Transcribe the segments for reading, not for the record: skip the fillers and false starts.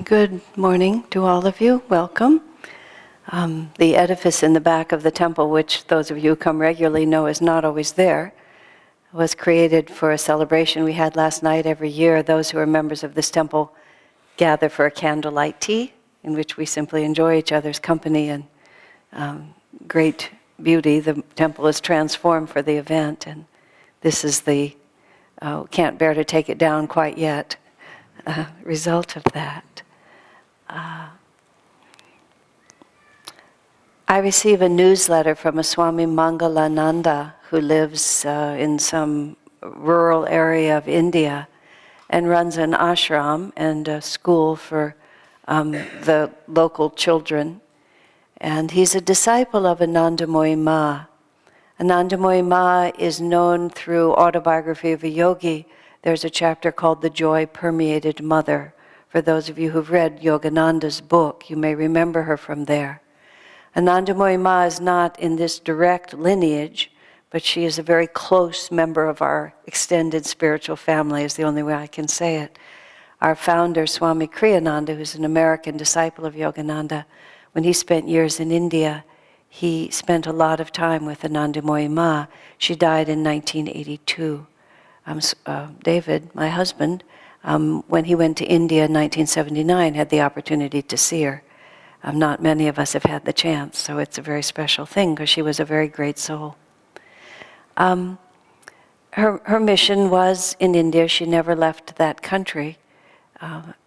Good morning to all of you. Welcome. The edifice in the back of the temple, which those of you who come regularly know is not always there, was created for a celebration we had last night. Every year, those who are members of this temple gather for a candlelight tea, in which we simply enjoy each other's company and great beauty. The temple is transformed for the event, and this is the, can't bear to take it down quite yet, result of that. I receive a newsletter from a Swami Mangalananda who lives in some rural area of India and runs an ashram and a school for the local children. And he's a disciple of Anandamoyi Ma. Anandamoyi Ma is known through Autobiography of a Yogi. There's a chapter called The Joy Permeated Mother. For those of you who've read Yogananda's book, you may remember her from there. Anandamoyi Ma is not in this direct lineage, but she is a very close member of our extended spiritual family, is the only way I can say it. Our founder, Swami Kriyananda, who's an American disciple of Yogananda, when he spent years in India, he spent a lot of time with Anandamoyi Ma. She died in 1982. David, my husband, when he went to India in 1979, had the opportunity to see her. Not many of us have had the chance, so it's a very special thing because she was a very great soul. Her mission was in India. She never left that country,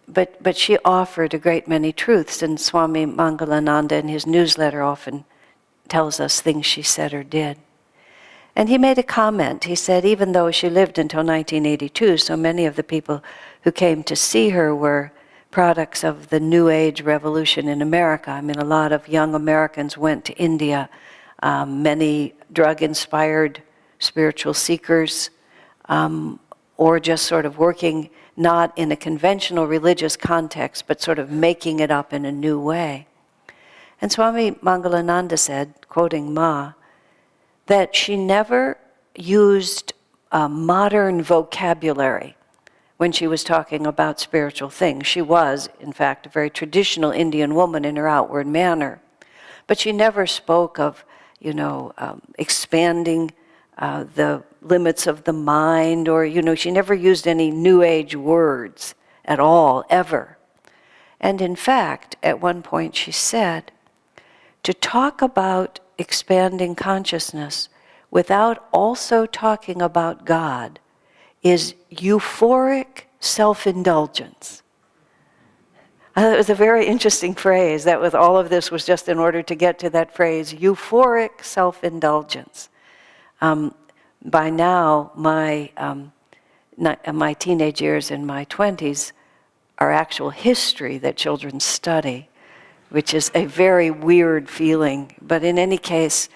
but she offered a great many truths, and Swami Mangalananda in his newsletter often tells us things she said or did. And he made a comment. He said, even though she lived until 1982, so many of the people who came to see her were products of the New Age revolution in America. I mean, a lot of young Americans went to India, many drug-inspired spiritual seekers, or just sort of working not in a conventional religious context, but sort of making it up in a new way. And Swami Mangalananda said, quoting Ma, that she never used modern vocabulary when she was talking about spiritual things. She was, in fact, a very traditional Indian woman in her outward manner. But she never spoke of, expanding the limits of the mind, or, she never used any New Age words at all, ever. And in fact, at one point she said, to talk about expanding consciousness without also talking about God is euphoric self-indulgence. It was a very interesting phrase. That with all of this was just in order to get to that phrase, euphoric self-indulgence. By now, my teenage years and my 20s are actual history that children study, which is a very weird feeling. But in any case,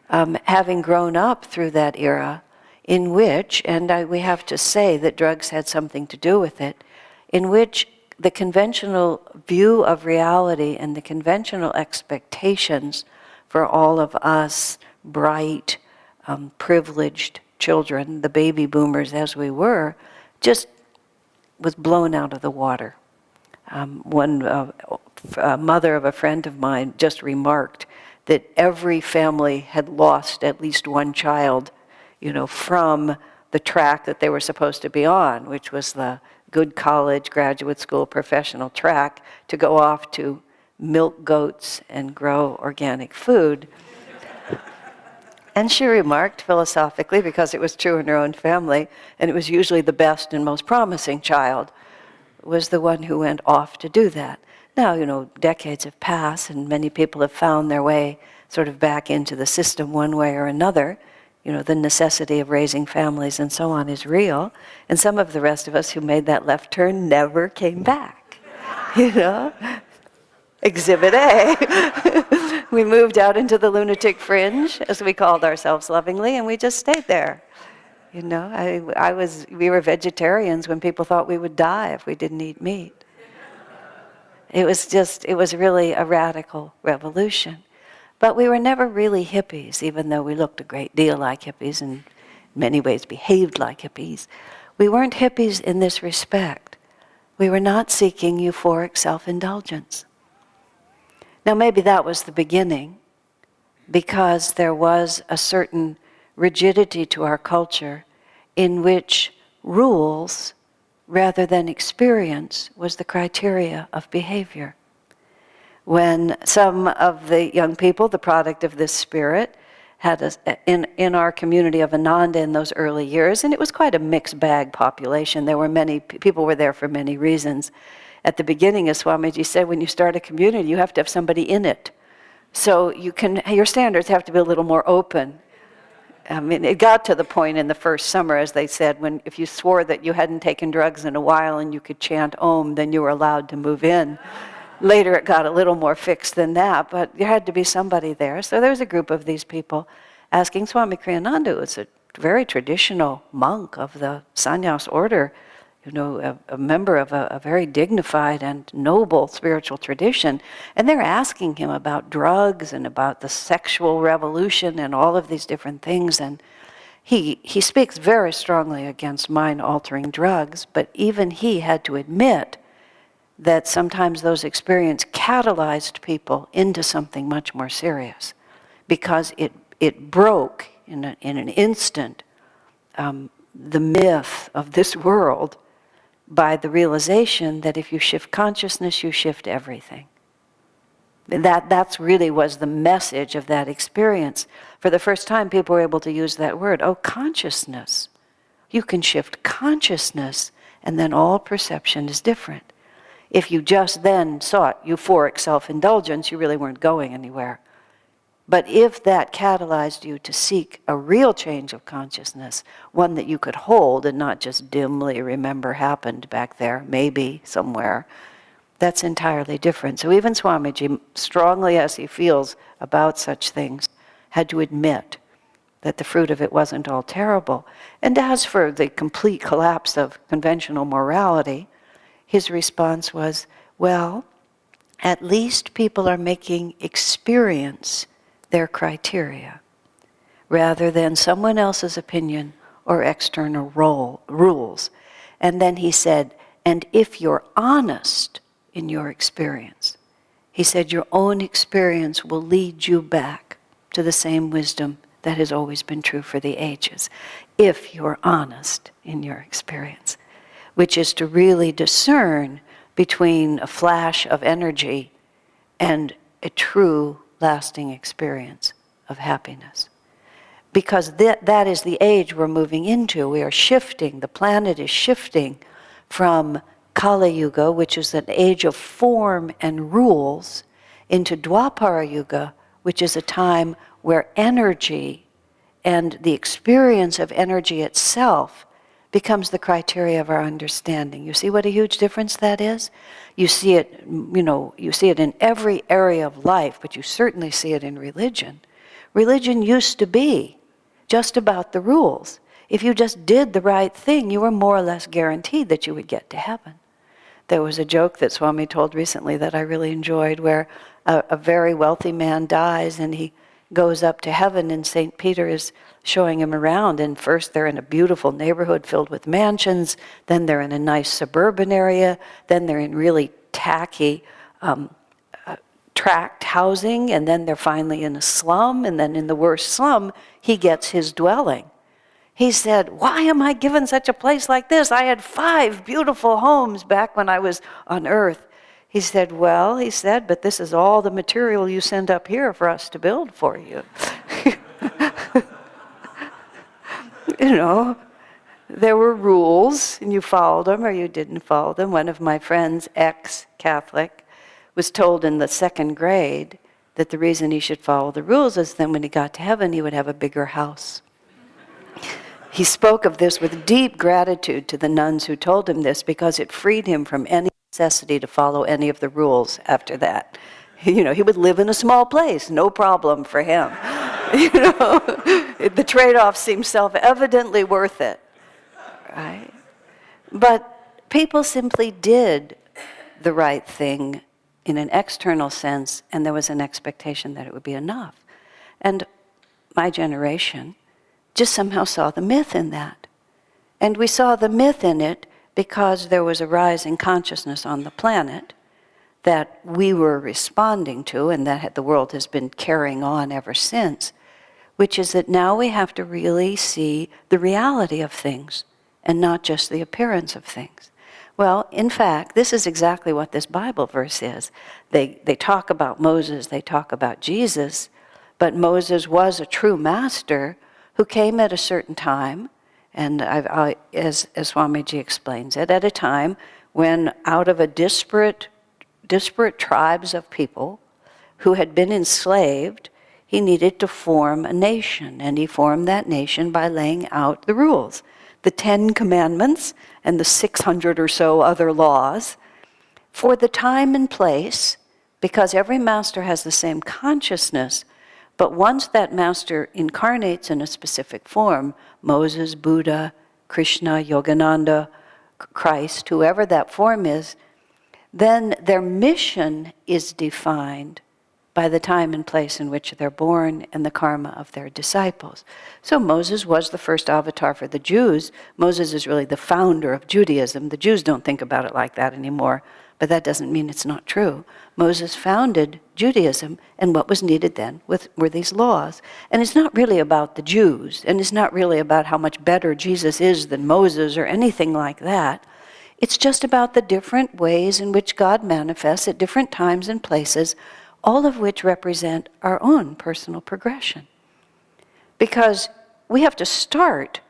having grown up through that era, in which, and we have to say that drugs had something to do with it, in which the conventional view of reality and the conventional expectations for all of us bright, privileged children, the baby boomers as we were, just was blown out of the water. One mother of a friend of mine just remarked that every family had lost at least one child, from the track that they were supposed to be on, which was the good college, graduate school, professional track, to go off to milk goats and grow organic food. And she remarked philosophically, because it was true in her own family, and it was usually the best and most promising child, was the one who went off to do that. Now, decades have passed, and many people have found their way sort of back into the system one way or another. The necessity of raising families and so on is real. And some of the rest of us who made that left turn never came back. Exhibit A. We moved out into the lunatic fringe, as we called ourselves lovingly, and we just stayed there. We were vegetarians when people thought we would die if we didn't eat meat. It was really a radical revolution. But we were never really hippies, even though we looked a great deal like hippies and in many ways behaved like hippies. We weren't hippies in this respect. We were not seeking euphoric self-indulgence. Now maybe that was the beginning, because there was a certain rigidity to our culture in which rules, rather than experience, was the criteria of behavior. When some of the young people, the product of this spirit, had in our community of Ananda in those early years, and it was quite a mixed bag population. There were many people were there for many reasons. At the beginning, as Swamiji said, when you start a community, you have to have somebody in it. So your standards have to be a little more open. I mean, it got to the point in the first summer, as they said, when if you swore that you hadn't taken drugs in a while and you could chant Om, then you were allowed to move in. Later it got a little more fixed than that, but there had to be somebody there. So there was a group of these people asking Swami Kriyananda, who was a very traditional monk of the sannyas order, a member of a very dignified and noble spiritual tradition, and they're asking him about drugs and about the sexual revolution and all of these different things, and he speaks very strongly against mind-altering drugs, but even he had to admit that sometimes those experiences catalyzed people into something much more serious, because it broke in an instant the myth of this world by the realization that if you shift consciousness, you shift everything. That's really was the message of that experience. For the first time, people were able to use that word, consciousness. You can shift consciousness, and then all perception is different. If you just then sought euphoric self-indulgence, you really weren't going anywhere. But if that catalyzed you to seek a real change of consciousness, one that you could hold and not just dimly remember happened back there, maybe somewhere, that's entirely different. So even Swamiji, strongly as he feels about such things, had to admit that the fruit of it wasn't all terrible. And as for the complete collapse of conventional morality, his response was, well, at least people are making experience their criteria, rather than someone else's opinion or external rules. And then he said, and if you're honest in your experience, he said your own experience will lead you back to the same wisdom that has always been true for the ages, if you're honest in your experience, which is to really discern between a flash of energy and a true lasting experience of happiness. Because that is the age we're moving into. We are shifting, the planet is shifting from Kali Yuga, which is an age of form and rules, into Dwapara Yuga, which is a time where energy and the experience of energy itself becomes the criteria of our understanding. You see what a huge difference that is? You see it, you see it in every area of life, but you certainly see it in religion. Religion used to be just about the rules. If you just did the right thing, you were more or less guaranteed that you would get to heaven. There was a joke that Swami told recently that I really enjoyed, where a very wealthy man dies and he goes up to heaven, and St. Peter is showing him around, and first they're in a beautiful neighborhood filled with mansions, then they're in a nice suburban area, then they're in really tacky tract housing, and then they're finally in a slum, and then in the worst slum, he gets his dwelling. He said, why am I given such a place like this? I had 5 beautiful homes back when I was on earth. He said, well, but this is all the material you send up here for us to build for you. There were rules, and you followed them or you didn't follow them. One of my friends, ex-Catholic, was told in the 2nd grade that the reason he should follow the rules is then when he got to heaven, he would have a bigger house. He spoke of this with deep gratitude to the nuns who told him this, because it freed him from any necessity to follow any of the rules after that. He would live in a small place, no problem for him. The trade-off seems self-evidently worth it, right? But people simply did the right thing in an external sense, and there was an expectation that it would be enough. And my generation just somehow saw the myth in that. And we saw the myth in it because there was a rise in consciousness on the planet that we were responding to, and that the world has been carrying on ever since, which is that now we have to really see the reality of things and not just the appearance of things. Well, in fact, this is exactly what this Bible verse is. They talk about Moses, they talk about Jesus, but Moses was a true master who came at a certain time, and as Swamiji explains it, at a time when out of a disparate tribes of people who had been enslaved, he needed to form a nation, and he formed that nation by laying out the rules, the 10 Commandments and the 600 or so other laws for the time and place, because every master has the same consciousness, but once that master incarnates in a specific form, Moses, Buddha, Krishna, Yogananda, Christ, whoever that form is, then their mission is defined by the time and place in which they're born and the karma of their disciples. So Moses was the first avatar for the Jews. Moses is really the founder of Judaism. The Jews don't think about it like that anymore, but that doesn't mean it's not true. Moses founded Judaism, and what was needed then were these laws. And it's not really about the Jews, and it's not really about how much better Jesus is than Moses or anything like that. It's just about the different ways in which God manifests at different times and places, all of which represent our own personal progression. Because we have to start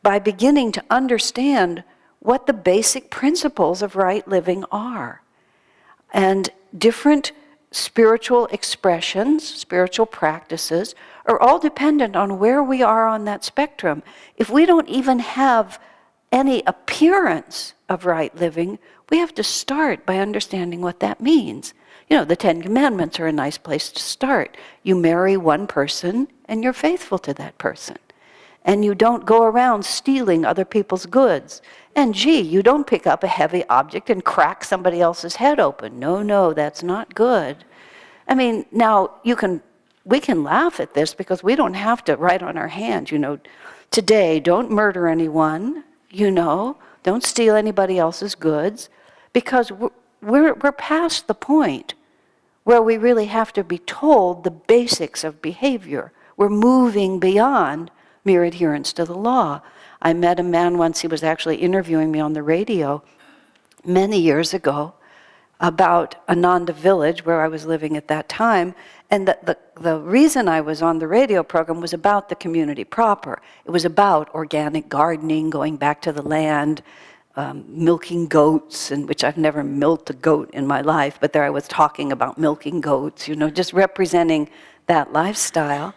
by beginning to understand what the basic principles of right living are. And different spiritual expressions, spiritual practices, are all dependent on where we are on that spectrum. If we don't even have any appearance of right living, we have to start by understanding what that means. You know, the 10 Commandments are a nice place to start. You marry one person and you're faithful to that person. And you don't go around stealing other people's goods. And gee, you don't pick up a heavy object and crack somebody else's head open. No, that's not good. I mean, now we can laugh at this because we don't have to write on our hands, today, don't murder anyone, don't steal anybody else's goods, because we're past the point where we really have to be told the basics of behavior. We're moving beyond mere adherence to the law. I met a man once, he was actually interviewing me on the radio many years ago about Ananda village where I was living at that time, and the reason I was on the radio program was about the community proper. It was about organic gardening, going back to the land, milking goats, and which I've never milked a goat in my life, but there I was talking about milking goats, just representing that lifestyle.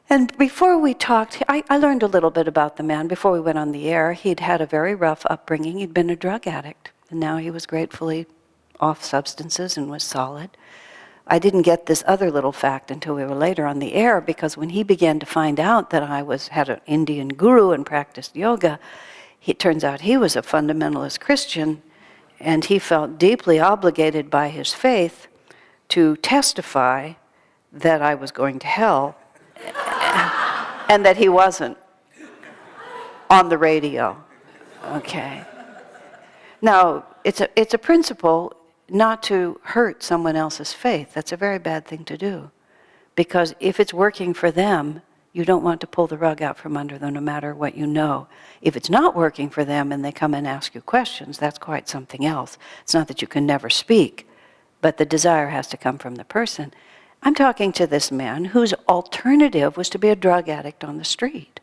And before we talked, I learned a little bit about the man before we went on the air. He'd had a very rough upbringing. He'd been a drug addict, and now he was gratefully off substances and was solid. I didn't get this other little fact until we were later on the air, because when he began to find out that I had an Indian guru and practiced yoga, it turns out he was a fundamentalist Christian, and he felt deeply obligated by his faith to testify that I was going to hell and that he wasn't on the radio. Okay. Now, it's a principle not to hurt someone else's faith. That's a very bad thing to do. Because if it's working for them, you don't want to pull the rug out from under them no matter what you know. If it's not working for them and they come and ask you questions, that's quite something else. It's not that you can never speak, but the desire has to come from the person. I'm talking to this man whose alternative was to be a drug addict on the street.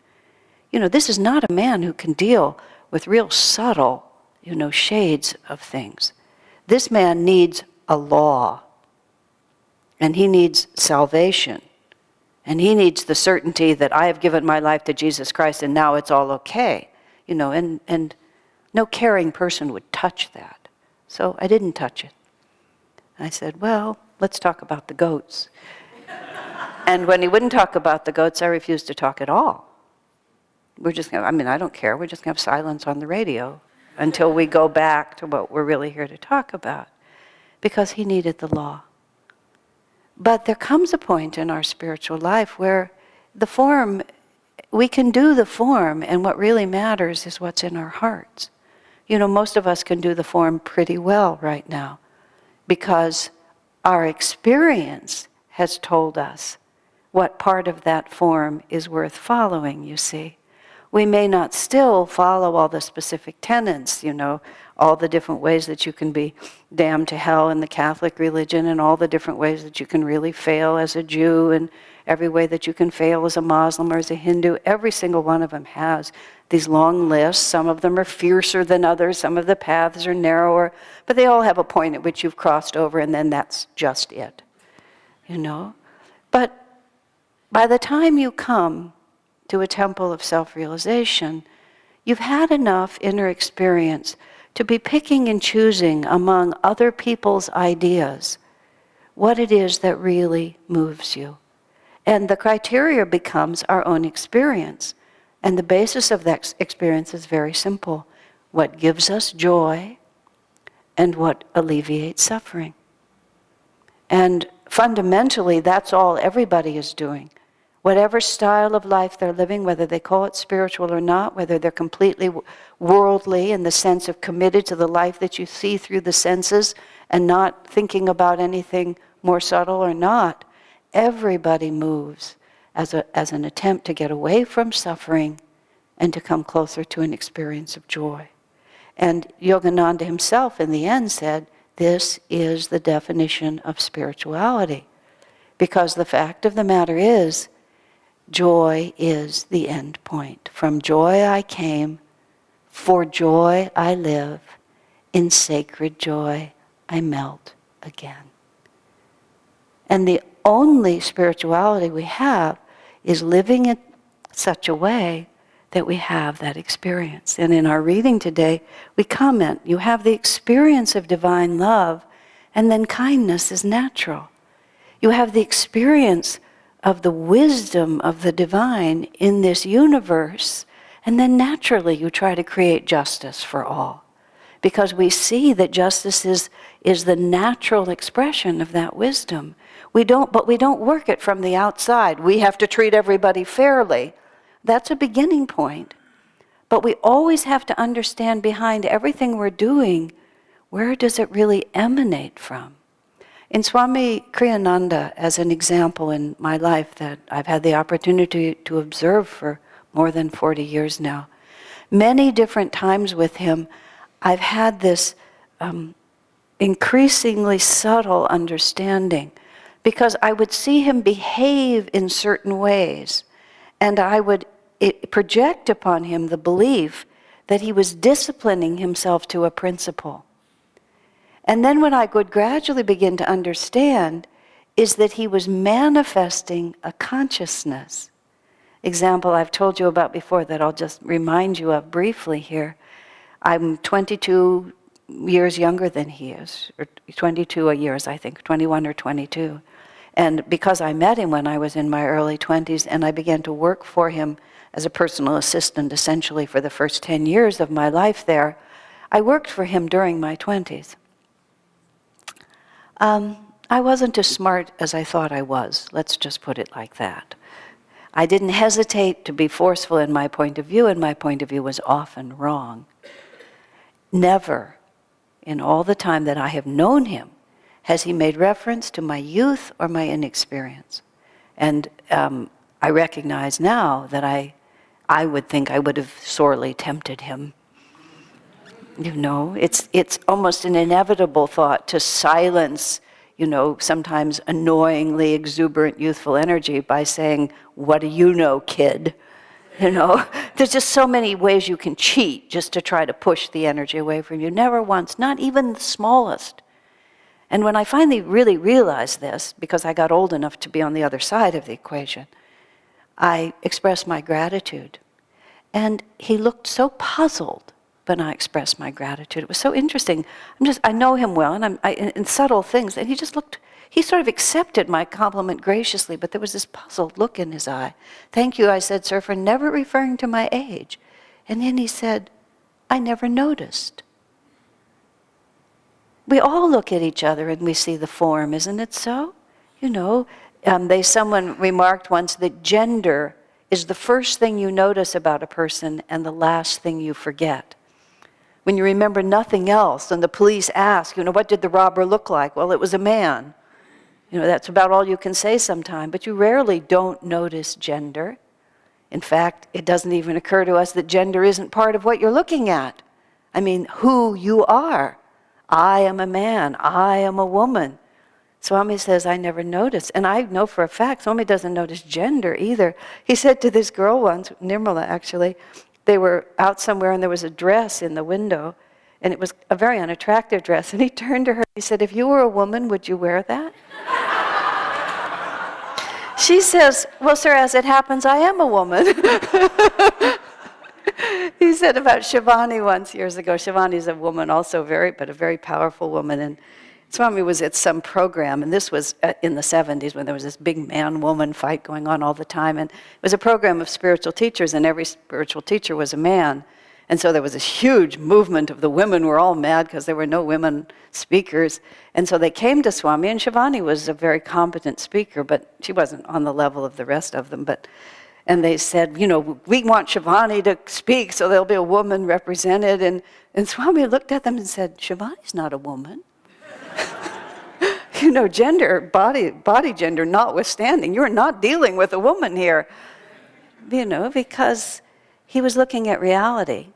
This is not a man who can deal with real subtle, shades of things. This man needs a law, and he needs salvation, and he needs the certainty that I have given my life to Jesus Christ and now it's all okay. And no caring person would touch that. So I didn't touch it. I said, well, let's talk about the goats. And when he wouldn't talk about the goats, I refused to talk at all. I don't care. We're just going to have silence on the radio until we go back to what we're really here to talk about. Because he needed the law. But there comes a point in our spiritual life where the form, we can do the form, and what really matters is what's in our hearts. You know, most of us can do the form pretty well right now because our experience has told us what part of that form is worth following, you see. We may not still follow all the specific tenets, you know, all the different ways that you can be damned to hell in the Catholic religion, and all the different ways that you can really fail as a Jew, and every way that you can fail as a Muslim or as a Hindu. Every single one of them has these long lists. Some of them are fiercer than others, some of the paths are narrower, but they all have a point at which you've crossed over, and then that's just it, you know. But by the time you come to a temple of self-realization, you've had enough inner experience to be picking and choosing among other people's ideas what it is that really moves you. And the criteria becomes our own experience. And the basis of that experience is very simple. What gives us joy and what alleviates suffering. And fundamentally, that's all everybody is doing. Whatever style of life they're living, whether they call it spiritual or not, whether they're completely worldly in the sense of committed to the life that you see through the senses and not thinking about anything more subtle or not, everybody moves as an attempt to get away from suffering and to come closer to an experience of joy. And Yogananda himself in the end said, this is the definition of spirituality. Because the fact of the matter is, joy is the end point. From joy I came, for joy I live, in sacred joy I melt again. And the only spirituality we have is living in such a way that we have that experience. And in our reading today, we comment, you have the experience of divine love, and then kindness is natural. You have the experience of the wisdom of the divine in this universe, and then naturally you try to create justice for all. Because we see that justice is the natural expression of that wisdom. But we don't work it from the outside. We have to treat everybody fairly. That's a beginning point. But we always have to understand behind everything we're doing, where does it really emanate from? In Swami Kriyananda, as an example in my life that I've had the opportunity to observe for more than 40 years now, many different times with him, I've had this increasingly subtle understanding, because I would see him behave in certain ways, and I would project upon him the belief that he was disciplining himself to a principle. And then what I would gradually begin to understand is that he was manifesting a consciousness. Example I've told you about before that I'll just remind you of briefly here. I'm 22 years younger than he is, or 22 years, I think, 21 or 22. And because I met him when I was in my early 20s, and I began to work for him as a personal assistant essentially for the first 10 years of my life there, I worked for him during my 20s. I wasn't as smart as I thought I was, let's just put it like that. I didn't hesitate to be forceful in my point of view, and my point of view was often wrong. Never, in all the time that I have known him, has he made reference to my youth or my inexperience. And I recognize now that I would think I would have sorely tempted him. You know, it's almost an inevitable thought to silence, you know, sometimes annoyingly exuberant youthful energy by saying, "What do you know, kid?" You know, there's just so many ways you can cheat just to try to push the energy away from you. Never once, not even the smallest. And when I finally really realized this, because I got old enough to be on the other side of the equation, I expressed my gratitude. And he looked so puzzled when I expressed my gratitude. It was so interesting. I know him well, and in subtle things, and he sort of accepted my compliment graciously, but there was this puzzled look in his eye. "Thank you," I said, "sir, for never referring to my age." And then he said, "I never noticed." We all look at each other and we see the form, isn't it so? You know, someone remarked once that gender is the first thing you notice about a person and the last thing you forget. When you remember nothing else, and the police ask, what did the robber look like? Well, it was a man. That's about all you can say sometime, but you rarely don't notice gender. In fact, it doesn't even occur to us that gender isn't part of what you're looking at. I mean, who you are. I am a man. I am a woman. Swami says, I never noticed. And I know for a fact, Swami doesn't notice gender either. He said to this girl once, Nirmala actually, they were out somewhere and there was a dress in the window, and it was a very unattractive dress. And he turned to her, he said, if you were a woman, would you wear that? She says, well, sir, as it happens, I am a woman. He said about Shivani once years ago. Shivani's a woman also, but a very powerful woman. And Swami was at some program, and this was in the 70s when there was this big man-woman fight going on all the time. And it was a program of spiritual teachers, and every spiritual teacher was a man. And so there was this huge movement of the women were all mad because there were no women speakers. And so they came to Swami, and Shivani was a very competent speaker, but she wasn't on the level of the rest of them. And they said, we want Shivani to speak, so there'll be a woman represented. And Swami looked at them and said, Shivani's not a woman. Gender, body gender notwithstanding, you're not dealing with a woman here. Because he was looking at reality.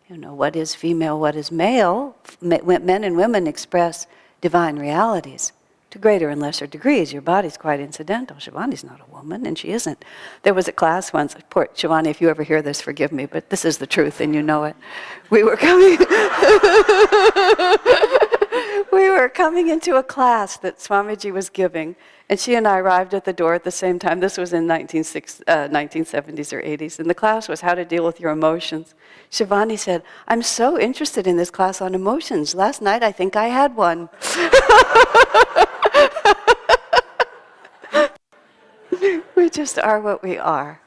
What is female, what is male? Men and women express divine realities to greater and lesser degrees. Your body's quite incidental. Shivani's not a woman, and she isn't. There was a class once, poor Shivani, if you ever hear this, forgive me, but this is the truth and you know it. We were coming into a class that Swamiji was giving, and she and I arrived at the door at the same time. This was in 1970s or 80s, and the class was how to deal with your emotions. Shivani said, I'm so interested in this class on emotions. Last night I think I had one. We just are what we are,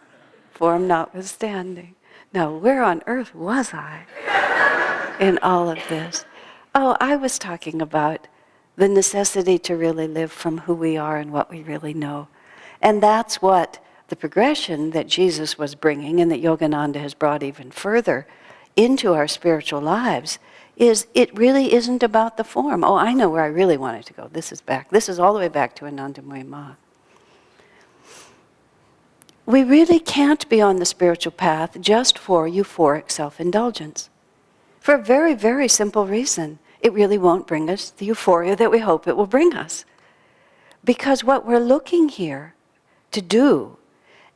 form notwithstanding. Now, where on earth was I in all of this? Oh, I was talking about the necessity to really live from who we are and what we really know. And that's what the progression that Jesus was bringing and that Yogananda has brought even further into our spiritual lives is it really isn't about the form. Oh, I know where I really wanted to go. This is all the way back to Anandamayi Ma. We really can't be on the spiritual path just for euphoric self-indulgence. For a very, very simple reason. It really won't bring us the euphoria that we hope it will bring us. Because what we're looking here to do,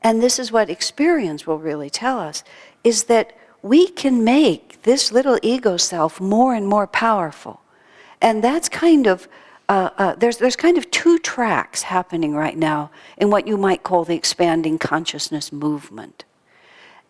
and this is what experience will really tell us, is that we can make this little ego self more and more powerful. And that's kind of, there's kind of two tracks happening right now in what you might call the expanding consciousness movement.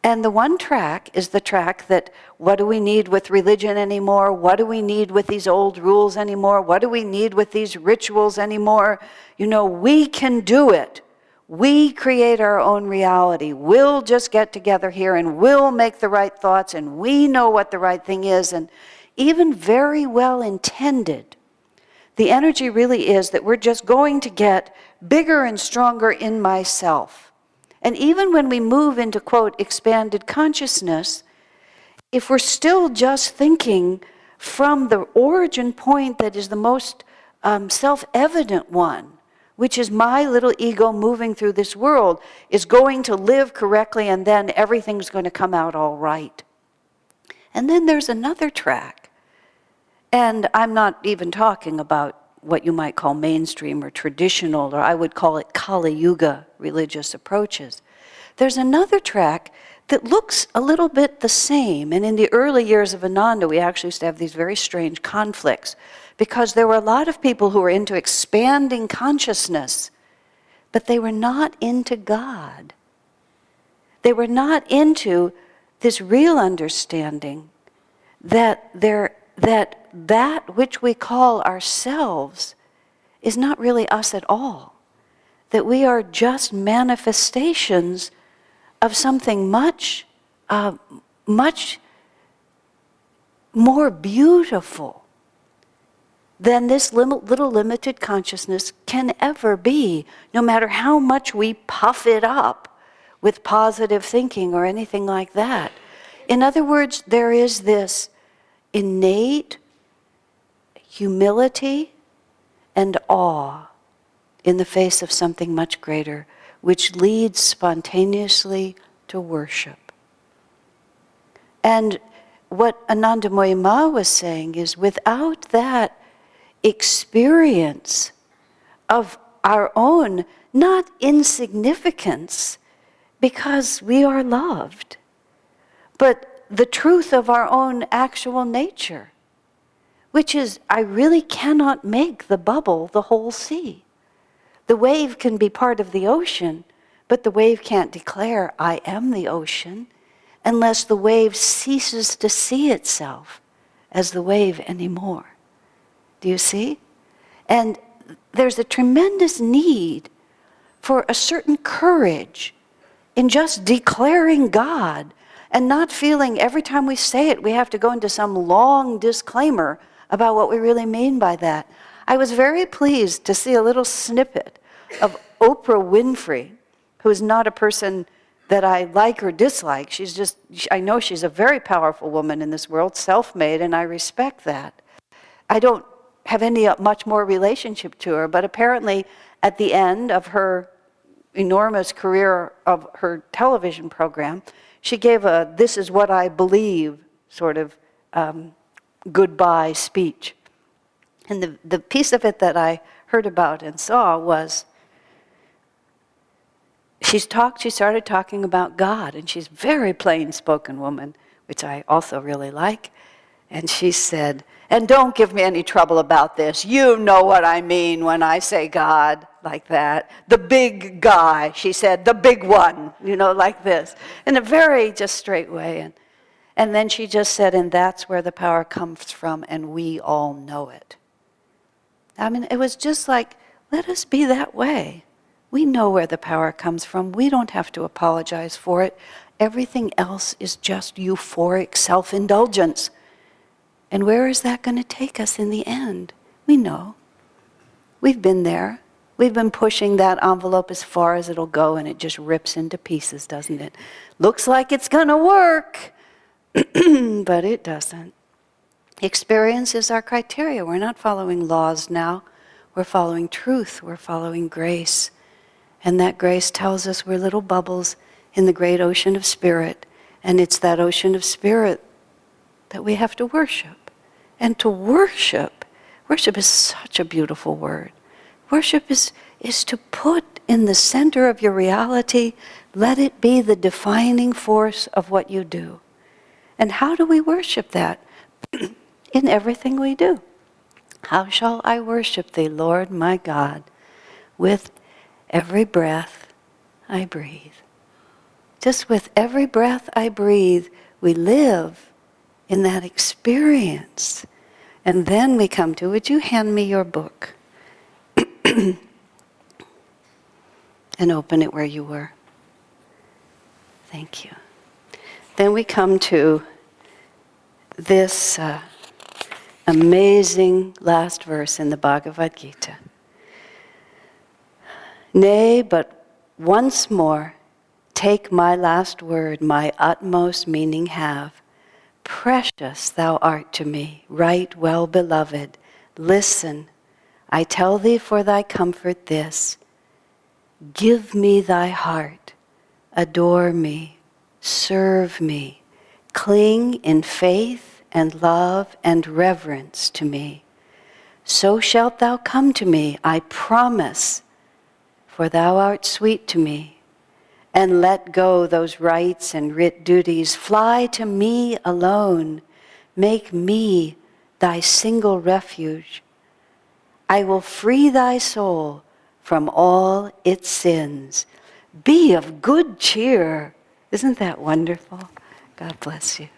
And the one track is the track that, what do we need with religion anymore? What do we need with these old rules anymore? What do we need with these rituals anymore? We can do it. We create our own reality. We'll just get together here and we'll make the right thoughts and we know what the right thing is. And even very well intended, the energy really is that we're just going to get bigger and stronger in myself. And even when we move into, quote, expanded consciousness, if we're still just thinking from the origin point that is the most self-evident one, which is my little ego moving through this world, is going to live correctly and then everything's going to come out all right. And then there's another track. And I'm not even talking about what you might call mainstream or traditional, or I would call it Kali Yuga religious approaches. There's another track that looks a little bit the same. And in the early years of Ananda, we actually used to have these very strange conflicts because there were a lot of people who were into expanding consciousness, but they were not into God. They were not into this real understanding that that which we call ourselves is not really us at all. That we are just manifestations of something much, much more beautiful than this little limited consciousness can ever be, no matter how much we puff it up with positive thinking or anything like that. In other words, there is this innate humility and awe in the face of something much greater, which leads spontaneously to worship. And what Ananda Ma was saying is, without that experience of our own not insignificance because we are loved, but the truth of our own actual nature, which is, I really cannot make the bubble the whole sea. The wave can be part of the ocean, but the wave can't declare, I am the ocean, unless the wave ceases to see itself as the wave anymore. Do you see? And there's a tremendous need for a certain courage in just declaring God and not feeling every time we say it we have to go into some long disclaimer about what we really mean by that. I was very pleased to see a little snippet of Oprah Winfrey, who is not a person that I like or dislike. I know she's a very powerful woman in this world, self-made, and I respect that. I don't have any much more relationship to her, but apparently at the end of her enormous career of her television program, she gave a "this is what I believe" sort of goodbye speech. And the piece of it that I heard about and saw was, she started talking about God, and she's a very plain-spoken woman, which I also really like. And she said, and don't give me any trouble about this. You know what I mean when I say God, like that. The big guy, she said, the big one, like this, in a very just straight way. And then she just said, and that's where the power comes from, and we all know it. I mean, it was just like, let us be that way. We know where the power comes from. We don't have to apologize for it. Everything else is just euphoric self-indulgence. And where is that going to take us in the end? We know. We've been there. We've been pushing that envelope as far as it'll go, and it just rips into pieces, doesn't it? Looks like it's going to work, but it doesn't. Experience is our criteria. We're not following laws now. We're following truth. We're following grace. And that grace tells us we're little bubbles in the great ocean of spirit. And it's that ocean of spirit that we have to worship. And to worship is such a beautiful word. Worship is to put in the center of your reality, let it be the defining force of what you do. And how do we worship that? In everything we do. How shall I worship thee, Lord my God, with every breath I breathe? Just with every breath I breathe, we live in that experience. And then we come to, would you hand me your book? And open it where you were. Thank you. Then we come to this amazing last verse in the Bhagavad Gita. Nay, but once more, take my last word, my utmost meaning have. Precious thou art to me, right well beloved. Listen, I tell thee for thy comfort this. Give me thy heart, adore me, serve me, cling in faith and love and reverence to me. So shalt thou come to me, I promise, for thou art sweet to me. And let go those rites and writ duties, fly to me alone, make me thy single refuge. I will free thy soul from all its sins. Be of good cheer. Isn't that wonderful? God bless you.